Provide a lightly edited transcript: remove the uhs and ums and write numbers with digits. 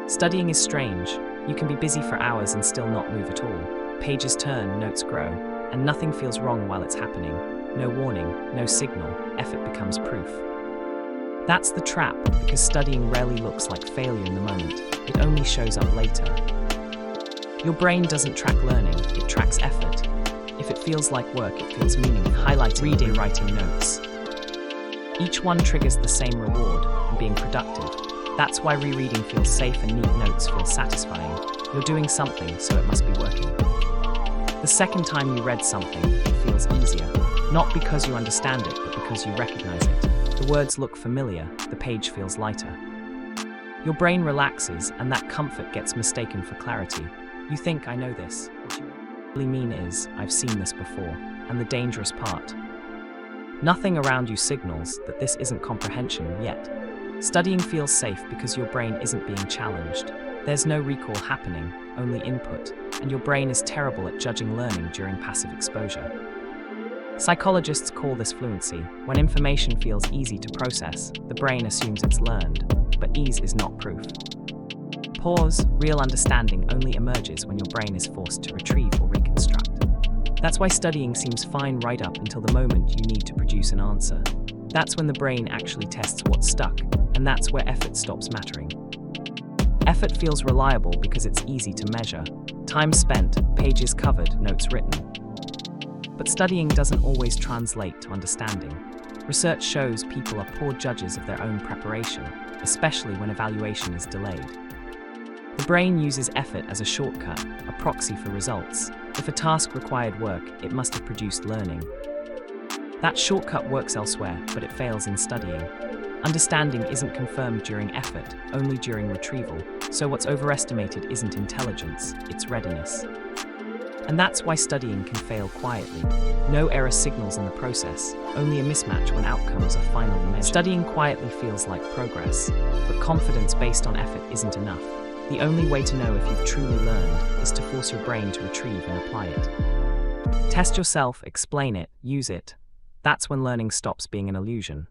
Studying is strange. You can be busy for hours and still not move at all. Pages turn, notes grow, and nothing feels wrong while it's happening. No warning, no signal, effort becomes proof. That's the trap, because studying rarely looks like failure in the moment. It only shows up later. Your brain doesn't track learning, it tracks effort. If it feels like work, it feels meaning. Highlighting, reading, writing notes. Each one triggers the same reward, being productive. That's why rereading feels safe and neat notes feel satisfying. You're doing something, so it must be working. The second time you read something, it feels easier. Not because you understand it, but because you recognize it. The words look familiar, the page feels lighter. Your brain relaxes, and that comfort gets mistaken for clarity. You think, I know this. What you really mean is, I've seen this before. And the dangerous part, nothing around you signals that this isn't comprehension yet. Studying feels safe because your brain isn't being challenged. There's no recall happening, only input, and your brain is terrible at judging learning during passive exposure. Psychologists call this fluency. When information feels easy to process, the brain assumes it's learned, but ease is not proof. Pause, real understanding only emerges when your brain is forced to retrieve or reconstruct. That's why studying seems fine right up until the moment you need to produce an answer. That's when the brain actually tests what's stuck, and that's where effort stops mattering. Effort feels reliable because it's easy to measure. Time spent, pages covered, notes written. But studying doesn't always translate to understanding. Research shows people are poor judges of their own preparation, especially when evaluation is delayed. The brain uses effort as a shortcut, a proxy for results. If a task required work, it must have produced learning. That shortcut works elsewhere, but it fails in studying. Understanding isn't confirmed during effort, only during retrieval. So what's overestimated isn't intelligence, it's readiness. And that's why studying can fail quietly. No error signals in the process, only a mismatch when outcomes are finally measured. Studying quietly feels like progress, but confidence based on effort isn't enough. The only way to know if you've truly learned is to force your brain to retrieve and apply it. Test yourself, explain it, use it. That's when learning stops being an illusion.